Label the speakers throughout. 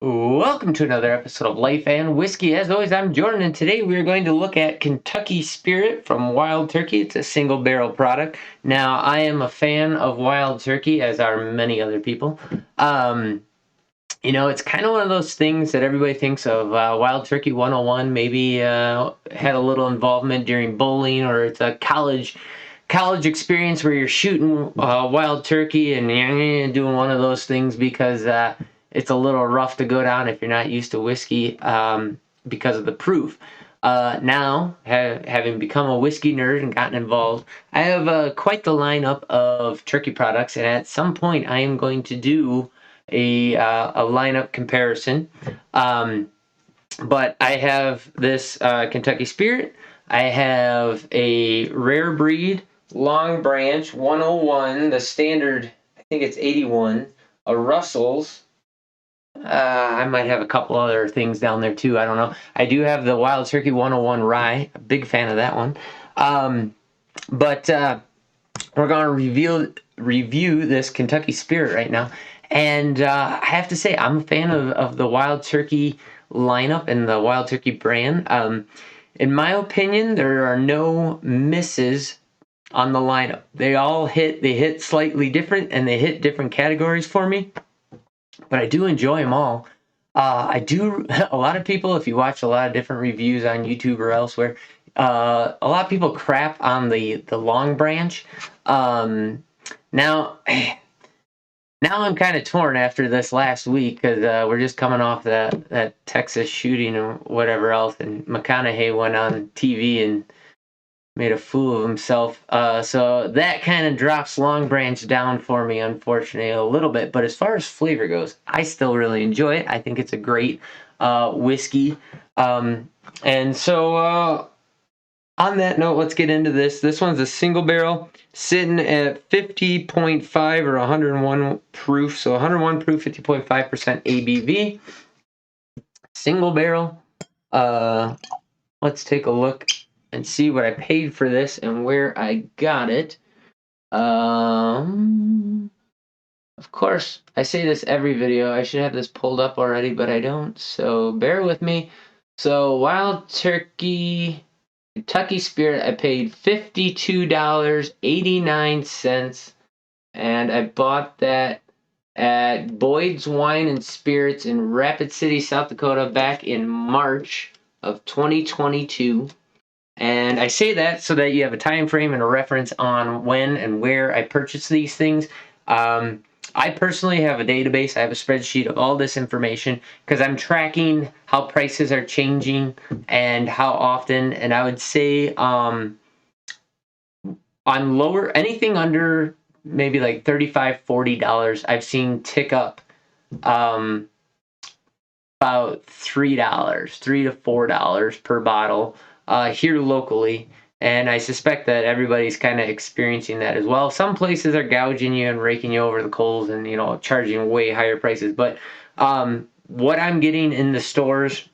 Speaker 1: Welcome to another episode of Life and Whiskey. As always, I'm Jordan, and today we are going to look at Kentucky Spirit from Wild Turkey. It's a single barrel product. Now, I am a fan of Wild Turkey, as are many other people. It's kind of one of those things that everybody thinks of. Wild Turkey 101 maybe had a little involvement during bowling, or it's a college experience where you're shooting wild turkey and you're doing one of those things because it's a little rough to go down if you're not used to whiskey because of the proof. Now, having become a whiskey nerd and gotten involved, I have quite the lineup of turkey products, and at some point I am going to do a lineup comparison. But I have this Kentucky Spirit. I have a rare breed Long Branch 101, the standard, I think it's 81, a Russell's. I might have a couple other things down there too. I don't know. I do have the Wild Turkey 101 Rye. A big fan of that one. But we're going to review this Kentucky Spirit right now. And I have to say, I'm a fan of the Wild Turkey lineup and the Wild Turkey brand. In my opinion, there are no misses on the lineup. They hit slightly different, and they hit different categories for me, but I do enjoy them all. A lot of people, if you watch a lot of different reviews on YouTube or elsewhere, a lot of people crap on the Long Branch. Now I'm kind of torn after this last week because we're just coming off that Texas shooting and whatever else, and McConaughey went on TV and made a fool of himself. So that kind of drops Long Branch down for me, unfortunately, a little bit. But as far as flavor goes, I still really enjoy it. I think it's a great whiskey. And so on that note, let's get into this. This one's a single barrel sitting at 50.5 or 101 proof. So 101 proof, 50.5% ABV. Single barrel. Let's take a look and see what I paid for this and where I got it. Of course, I say this every video. I should have this pulled up already, but I don't. So bear with me. So Wild Turkey Kentucky Spirit, I paid $52.89, and I bought that at Boyd's Wine and Spirits in Rapid City, South Dakota, back in March of 2022. And I say that so that you have a time frame and a reference on when and where I purchase these things. I personally have a database. I have a spreadsheet of all this information because I'm tracking how prices are changing and how often. And I would say on anything under maybe like $35, $40, I've seen tick up about $3, $3 to $4 per bottle here locally. And I suspect that everybody's kind of experiencing that as well. Some places are gouging you and raking you over the coals and, charging way higher prices. But what I'm getting in the stores,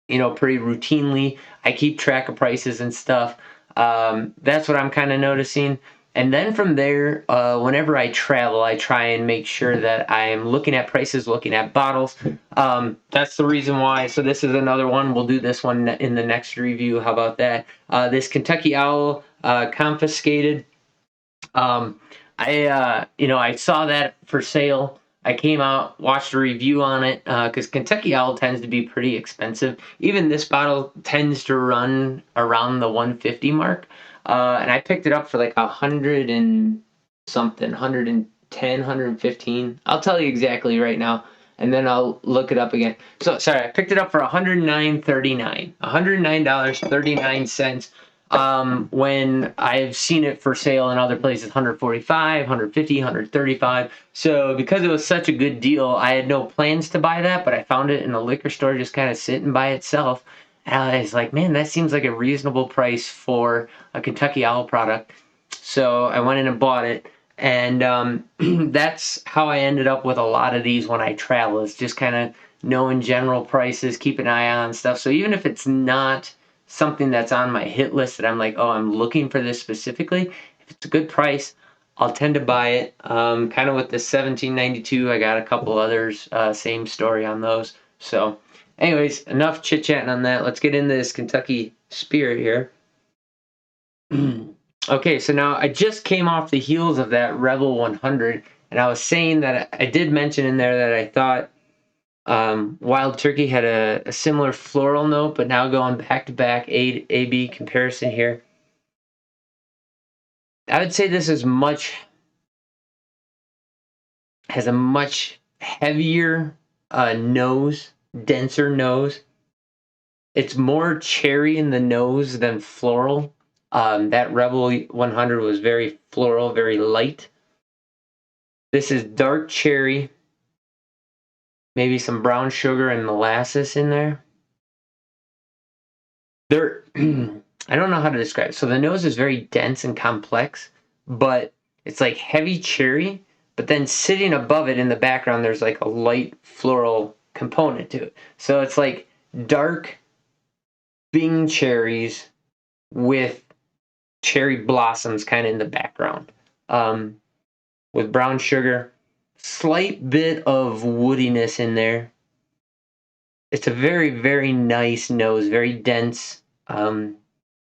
Speaker 1: pretty routinely, I keep track of prices and stuff. That's what I'm kind of noticing. And then from there, whenever I travel, I try and make sure that I'm looking at prices, looking at bottles. That's the reason why. So this is another one. We'll do this one in the next review. How about that? This Kentucky Owl confiscated. I saw that for sale. I came out, watched a review on it because Kentucky Owl tends to be pretty expensive. Even this bottle tends to run around the 150 mark. And I picked it up for like 100 and something, 110, 115. I'll tell you exactly right now, and then I'll look it up again. So, sorry, I picked it up for $109.39. $109.39. When I've seen it for sale in other places, 145, 150, 135. So because it was such a good deal, I had no plans to buy that, but I found it in a liquor store just kind of sitting by itself. And I was like, man, that seems like a reasonable price for a Kentucky Owl product. So I went in and bought it. And that's how I ended up with a lot of these when I travel, is just kind of knowing general prices, keep an eye on stuff. So even if it's not something that's on my hit list that I'm like, oh, I'm looking for this specifically, if it's a good price, I'll tend to buy it. Kind of with the 1792, I got a couple others, same story on those. So, anyways, enough chit chatting on that. Let's get into this Kentucky Spirit here. Okay, so now I just came off the heels of that Rebel 100, and I was saying that I did mention in there that I thought Wild Turkey had a similar floral note, but now going back to back A-B comparison here, I would say this is has a much heavier nose, denser nose. It's more cherry in the nose than floral. That Rebel 100 was very floral, very light. This is dark cherry, maybe some brown sugar and molasses in there. I don't know how to describe it. So the nose is very dense and complex, but it's like heavy cherry, but then sitting above it in the background, there's like a light floral component to it. So it's like dark Bing cherries with cherry blossoms kind of in the background, with brown sugar, slight bit of woodiness in there. It's a very, very nice nose, very dense.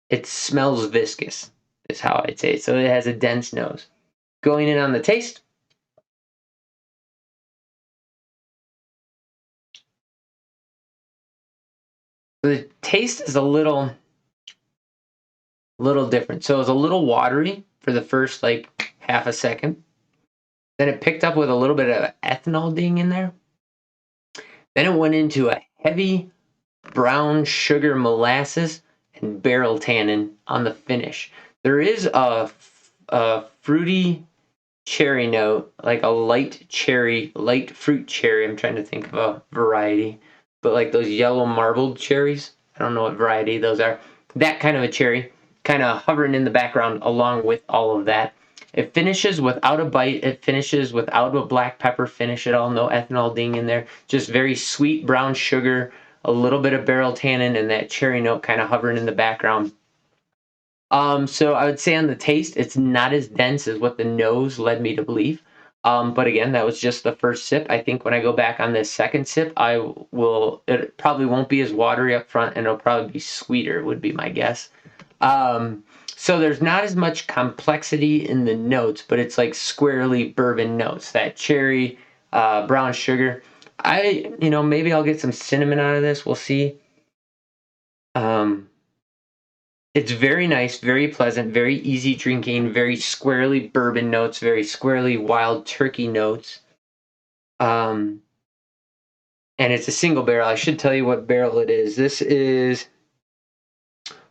Speaker 1: It smells viscous, is how I'd say it. So it has a dense nose. Going in on the taste. The taste is a little different. So it was a little watery for the first like half a second. Then it picked up with a little bit of ethanol ding in there. Then it went into a heavy brown sugar molasses and barrel tannin on the finish. There is a fruity cherry note, like a light fruit cherry. I'm trying to think of a variety, but like those yellow marbled cherries. I don't know what variety those are. That kind of a cherry, kind of hovering in the background along with all of that. It finishes without a bite. It finishes without a black pepper finish at all. No ethanol ding in there. Just very sweet brown sugar, a little bit of barrel tannin, and that cherry note kind of hovering in the background. So I would say on the taste, it's not as dense as what the nose led me to believe. But again, that was just the first sip. I think when I go back on this second sip, it probably won't be as watery up front and it'll probably be sweeter, would be my guess. So there's not as much complexity in the notes, but it's like squarely bourbon notes, that cherry, brown sugar. Maybe I'll get some cinnamon out of this. We'll see. It's very nice, very pleasant, very easy drinking, very squarely bourbon notes, very squarely wild turkey notes. And it's a single barrel. I should tell you what barrel it is. This is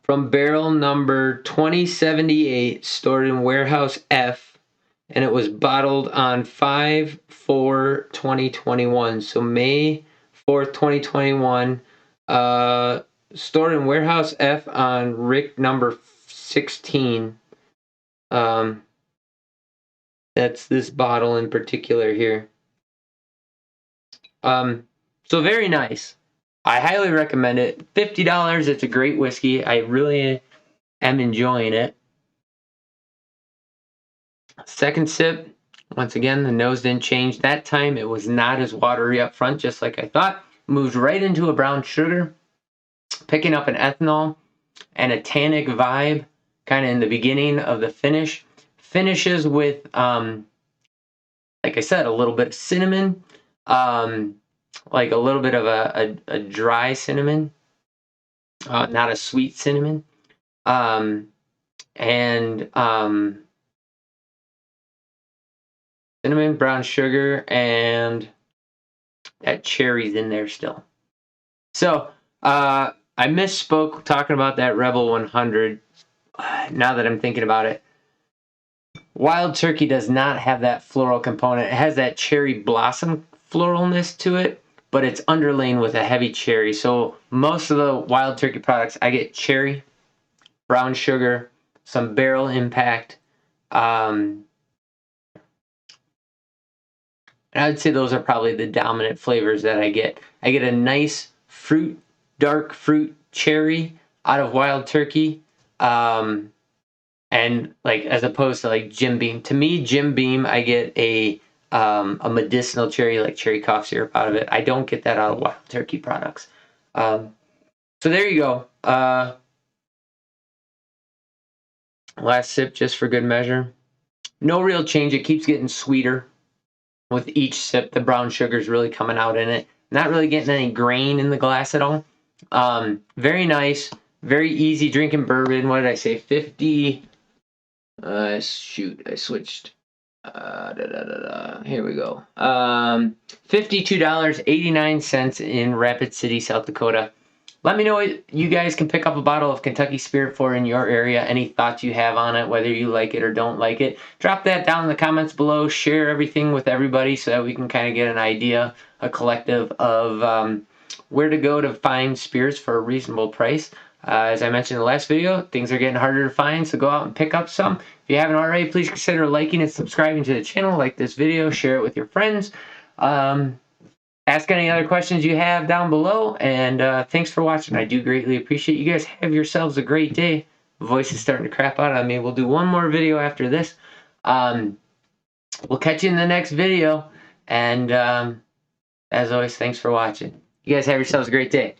Speaker 1: from barrel number 2078, stored in warehouse F, and it was bottled on 5/4/2021. So May 4th, 2021. Stored in warehouse F on Rick number 16. That's this bottle in particular here. So very nice. I highly recommend it. $50. It's a great whiskey. I really am enjoying it. Second sip. Once again, the nose didn't change. That time it was not as watery up front, just like I thought. Moved right into a brown sugar, picking up an ethanol and a tannic vibe kind of in the beginning of the finish. Finishes with, like I said, a little bit of cinnamon, like a little bit of a dry cinnamon, not a sweet cinnamon, and cinnamon, brown sugar, and that cherry's in there still. So I misspoke talking about that Rebel 100. Now that I'm thinking about it, Wild Turkey does not have that floral component. It has that cherry blossom floralness to it, but it's underlain with a heavy cherry. So most of the Wild Turkey products, I get cherry, brown sugar, some barrel impact. And I would say those are probably the dominant flavors that I get. I get a nice dark fruit cherry out of Wild Turkey. And like, as opposed to like Jim Beam. To me, Jim Beam, I get a medicinal cherry, like cherry cough syrup out of it. I don't get that out of Wild Turkey products. So there you go. Last sip just for good measure. No real change. It keeps getting sweeter with each sip. The brown sugar is really coming out in it. Not really getting any grain in the glass at all. Very nice. Very easy drinking bourbon. What did I say? 50. Shoot, I switched. Here we go. $52.89 in Rapid City, South Dakota. Let me know what you guys can pick up a bottle of Kentucky Spirit for in your area. Any thoughts you have on it, whether you like it or don't like it. Drop that down in the comments below. Share everything with everybody so that we can kind of get an idea, a collective of where to go to find spirits for a reasonable price. As I mentioned in the last video, things are getting harder to find, so go out and pick up some. If you haven't already, please consider liking and subscribing to the channel. Like this video, share it with your friends. Ask any other questions you have down below, and thanks for watching. I do greatly appreciate you guys. Have yourselves a great day. My voice is starting to crap out on me. We'll do one more video after this. We'll catch you in the next video, and as always, thanks for watching. You guys have yourselves a great day.